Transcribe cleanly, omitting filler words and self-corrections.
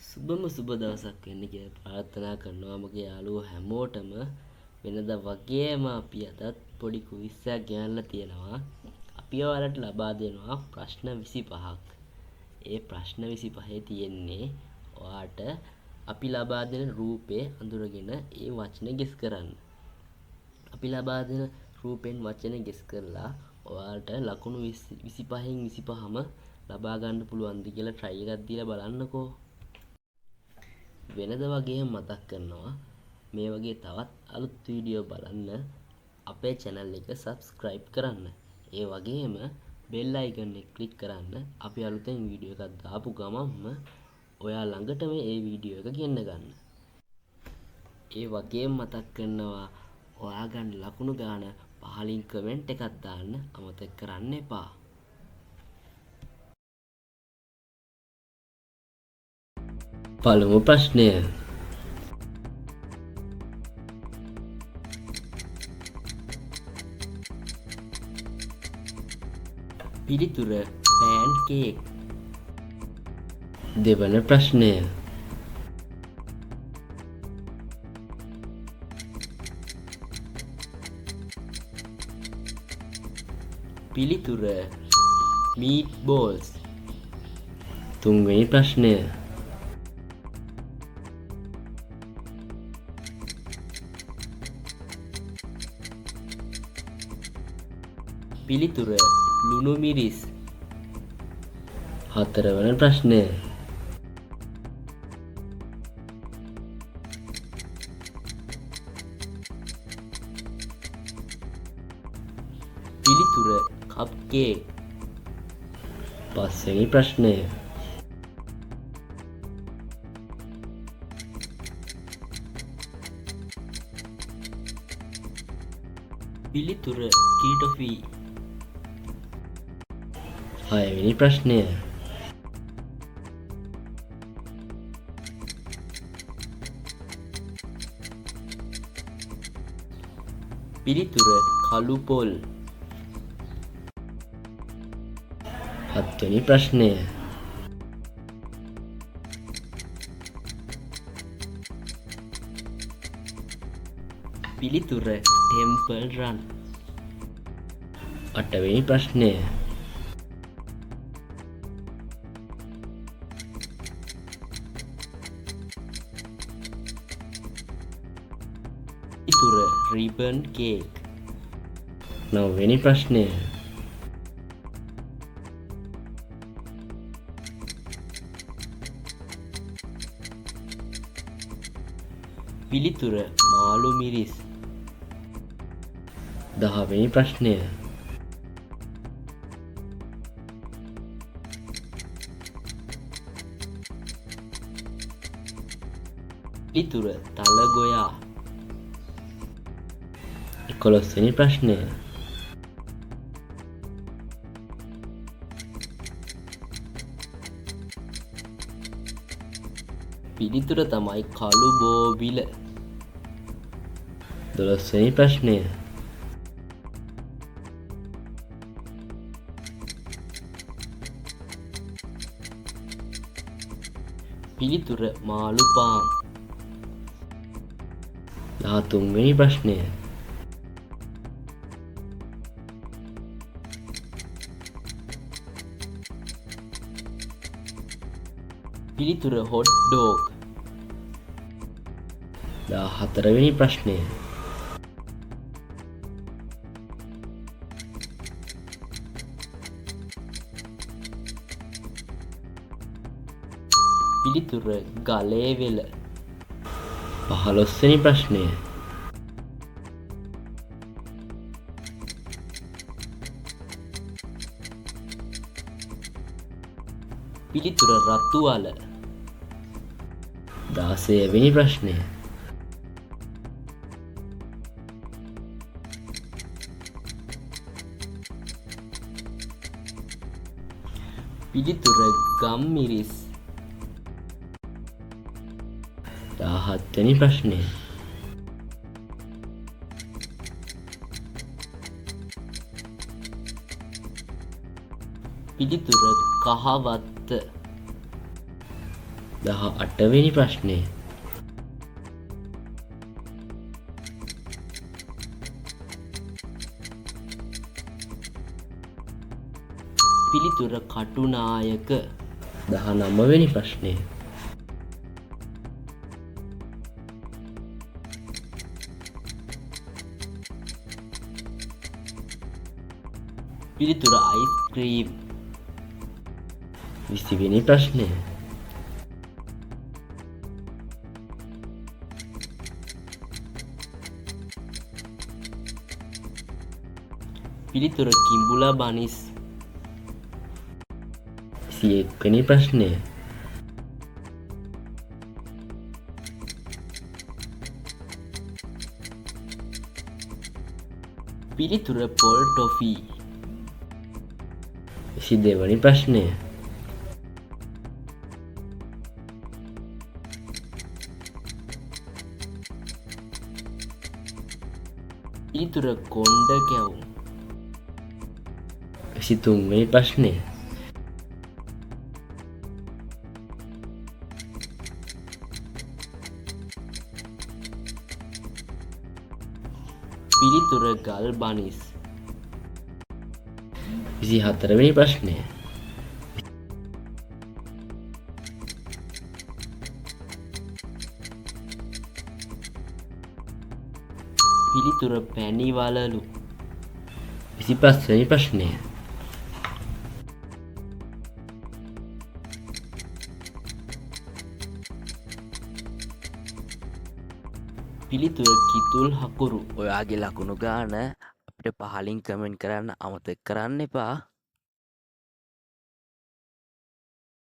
සුබම සුබ දවසක් වෙන්න කියලා ප්‍රාර්ථනා කරනවා මගේ යාළුවෝ හැමෝටම. වෙනදා වගේම අපි අදත් පොඩි කුවිස්සක් ගෙනල්ලා තියෙනවා. අපි ඔයාලට ලබා දෙනවා ප්‍රශ්න 25ක්. ඒ ප්‍රශ්න 25 තියෙන්නේ ඔයාට අපි ලබා දෙන රූපේ අඳුරගෙන ඒ වචන ගෙස් කරන්න. අපි ලබා දෙන රූපෙන් වචන ගෙස් කරලා ඔයාලට ලකුණු 25න් 25ම ලබා ගන්න පුළුවන්ද කියලා try එකක් දීලා බලන්නකෝ. වෙනද වගේ මතක් කරනවා මේ වගේ තවත් අලුත් වීඩියෝ බලන්න අපේ channel එක subscribe කරන්න. ඒ වගේම bell icon එක click කරන්න අපි අලුතෙන් වීඩියෝ එකක් දාපු ගමන්ම ඔයා ළඟටම ඒ වීඩියෝ එක ගෙන්න ගන්න. ඒ වගේම මතක් කරනවා ඔයා ගන්න ලකුණු ගාන පහලින් කමෙන්ට් එකක් දාන්න අමතක කරන්න එපා. පළමු ප්‍රශ්නය. පිළිතුර pancake. දෙවන ප්‍රශ්නය. පිළිතුර meatballs. තුන්වෙනි ප්‍රශ්නය. පිළිතුර ලුණු මිරිස්. හතරවන ප්‍රශ්නය. පිළිතුර කප්කේක්. පස්වෙනි ප්‍රශ්නය. පිළිතුර කීටොෆී. හයවෙනි ප්‍රශ්නය. පිළිතුර කළු පොල්. හත්වෙනි ප්‍රශ්නය. පිළිතුර ටෙම්පල් රන්. අටවෙනි ප්‍රශ්නය. පිළිතුර රිබන් කේක්. නවවෙනි ප්‍රශ්නය. පිළිතුර මාළු මිරිස්. දහවෙනි ප්‍රශ්නය. පිළිතුර තල ගොයා. 11වෙනි ප්‍රශ්නය. පිළිතුර තමයි කළු බෝවිල. 12වෙනි ප්‍රශ්නය. පිළිතුර මාළු පාන්. 13වෙනි ප්‍රශ්නය. පිළිතුර හොට් ඩොග්. 14වෙනි ප්‍රශ්නය. පිළිතුර ගලේවෙල. 15වෙනි ප්‍රශ්නය. පිළිතුර රතුවල. 16වෙනි ප්‍රශ්නය. පිළිතුර ගම්මිරිස්. 17 වෙනි ප්‍රශ්නය. පිළිතුර කහවත්ත. 18 වෙනි ප්‍රශ්නය. පිළිතුර කටුනායක. 19 වෙනි ප්‍රශ්නය. පිළිතුර අයිස්ක්‍රීම්. 20 වෙනි ප්‍රශ්නය. පිළිතුර කිඹුලා බනිස්. 21 වෙනි ප්‍රශ්නය. පිළිතුර පොල් ටොෆි. 22 වෙනි ප්‍රශ්නය. පිළිතුර කොණ්ඩ කැවුම්. 23 වෙනි ප්‍රශ්නය. පිළිතුර ගල් බනිස්. 24 වෙනි ප්‍රශ්නය. පිළිතුර පැණි වලලු. 25 වෙනි ප්‍රශ්නය. පිළිතුර කිතුල් හකුරු. ඔයාගේ ලකුණු ගාන අපිට පහලින් කමෙන්ට් කරන්න අමතක කරන්න එපා.